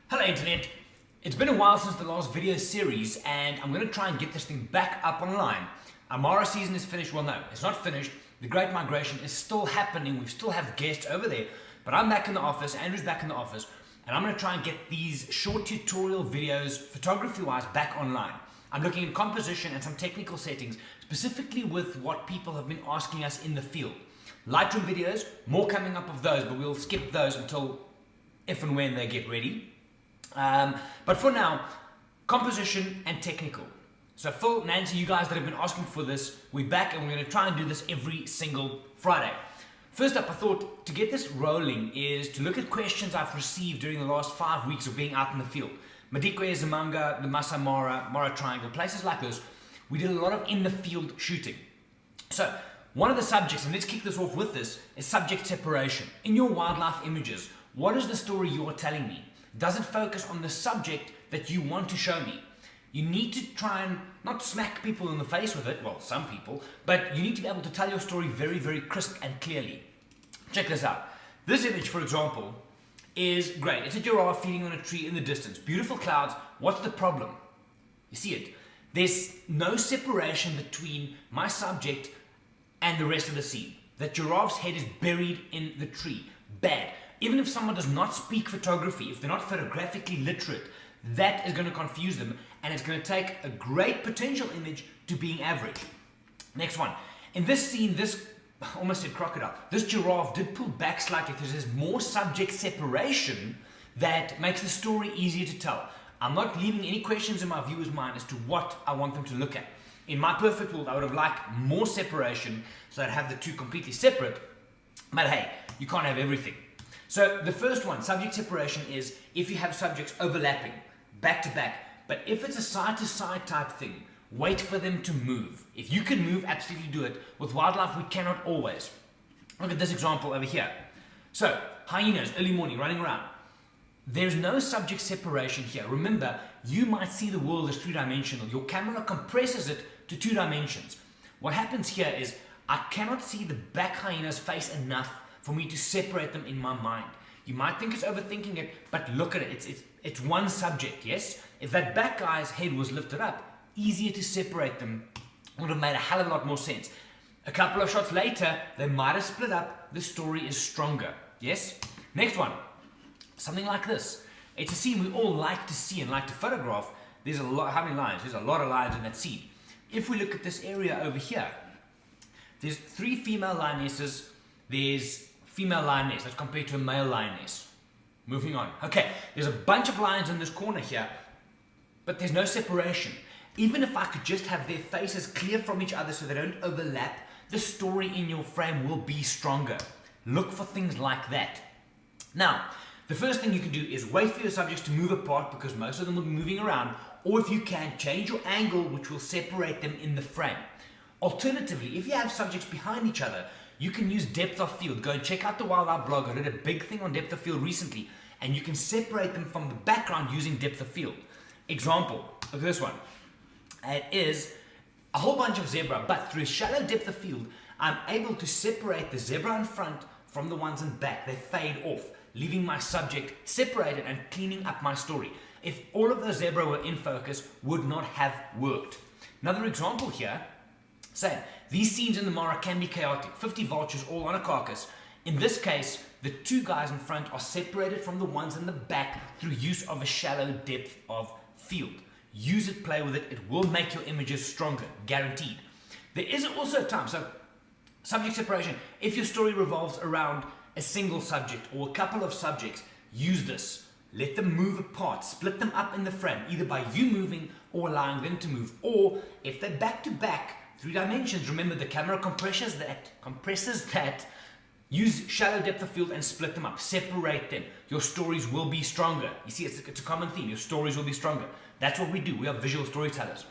Hello Internet, it's been a while since the last video series and I'm going to try and get this thing back up online. Our Mara season is finished. Well, no, it's not finished. The Great Migration is still happening. We still have guests over there, but I'm back in the office, Andrew's back in the office, and I'm going to try and get these short tutorial videos, photography wise, back online. I'm looking at composition and some technical settings, specifically with what people have been asking us in the field. Lightroom videos, more coming up of those, but we'll skip those until if and when they get ready. But for now, composition and technical. So Phil, Nancy, you guys that have been asking for this, we're back and we're going to try and do this every single Friday. First up, I thought to get this rolling is to look at questions I've received during the last 5 weeks of being out in the field. Madikwe, Zamanga, the Masai Mara, Mara Triangle, places like this. We did a lot of in the field shooting. So one of the subjects, and let's kick this off with this, is subject separation. In your wildlife images, what is the story you're telling me? Does it focus on the subject that you want to show me? You need to try and not smack people in the face with it, well, some people, but you need to be able to tell your story very, very crisp and clearly. Check this out. This image, for example, is great. It's a giraffe feeding on a tree in the distance. Beautiful clouds. What's the problem? You see it. There's no separation between my subject and the rest of the scene. That giraffe's head is buried in the tree. Bad. Even if someone does not speak photography, if they're not photographically literate, that is going to confuse them and it's going to take a great potential image to being average. Next one. In this scene, this, I almost said crocodile, this giraffe did pull back slightly because there's more subject separation that makes the story easier to tell. I'm not leaving any questions in my viewer's mind as to what I want them to look at. In my perfect world, I would have liked more separation so I'd have the two completely separate, but hey, you can't have everything. So the first one, subject separation, is if you have subjects overlapping, back to back, but if it's a side to side type thing, wait for them to move. If you can move, absolutely do it. With wildlife, we cannot always. Look at this example over here. So, hyenas, early morning, running around. There's no subject separation here. Remember, you might see the world as three-dimensional. Your camera compresses it to 2 dimensions. What happens here is I cannot see the back hyena's face enough for me to separate them in my mind. You might think it's overthinking it, but look at it. It's one subject, yes? If that back guy's head was lifted up, easier to separate them, would have made a hell of a lot more sense. A couple of shots later, they might have split up. The story is stronger, yes? Next one, something like this. It's a scene we all like to see and like to photograph. There's a lot, how many lines? There's a lot of lines in that scene. If we look at this area over here, there's 3 female lionesses, there's female lioness, that's compared to a male lioness. Moving on. Okay, there's a bunch of lions in this corner here, but there's no separation. Even if I could just have their faces clear from each other so they don't overlap, the story in your frame will be stronger. Look for things like that. Now, the first thing you can do is wait for your subjects to move apart because most of them will be moving around, or if you can, change your angle which will separate them in the frame. Alternatively, if you have subjects behind each other, you can use depth of field. Go and check out the Wildlife blog. I did a big thing on depth of field recently, and you can separate them from the background using depth of field. Example, look at this one. It is a whole bunch of zebra, but through a shallow depth of field, I'm able to separate the zebra in front from the ones in back. They fade off, leaving my subject separated and cleaning up my story. If all of those zebra were in focus, would not have worked. Another example here, same. These scenes in the Mara can be chaotic. 50 vultures all on a carcass. In this case, the 2 guys in front are separated from the ones in the back through use of a shallow depth of field. Use it, play with it. It will make your images stronger, guaranteed. There is also a time, so subject separation. If your story revolves around a single subject or a couple of subjects, use this. Let them move apart. Split them up in the frame, either by you moving or allowing them to move. Or if they're back to back, 3 dimensions, remember the camera compresses that, use shallow depth of field and split them up, separate them. Your stories will be stronger. You see, it's a common theme, your stories will be stronger. That's what we do, we are visual storytellers.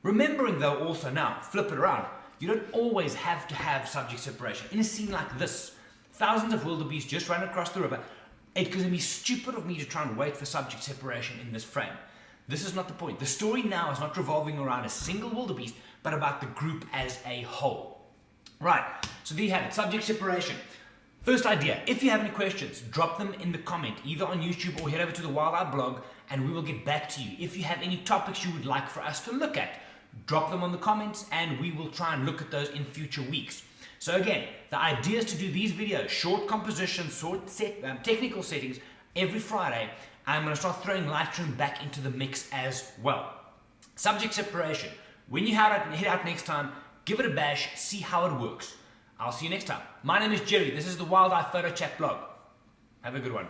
Remembering though also now, flip it around, you don't always have to have subject separation. In a scene like this, thousands of wildebeest just ran across the river, it's going to be stupid of me to try and wait for subject separation in this frame. This is not the point. The story now is not revolving around a single wildebeest, but about the group as a whole. Right, so there you have it, subject separation. First idea, if you have any questions, drop them in the comment, either on YouTube or head over to the Wild Eye blog, and we will get back to you. If you have any topics you would like for us to look at, drop them on the comments and we will try and look at those in future weeks. So again, the idea is to do these videos, short compositions, technical settings, every Friday. I'm going to start throwing Lightroom back into the mix as well. Subject separation. When you head out next time, give it a bash, see how it works. I'll see you next time. My name is Jerry. This is the Wild Eye Photo Chat blog. Have a good one.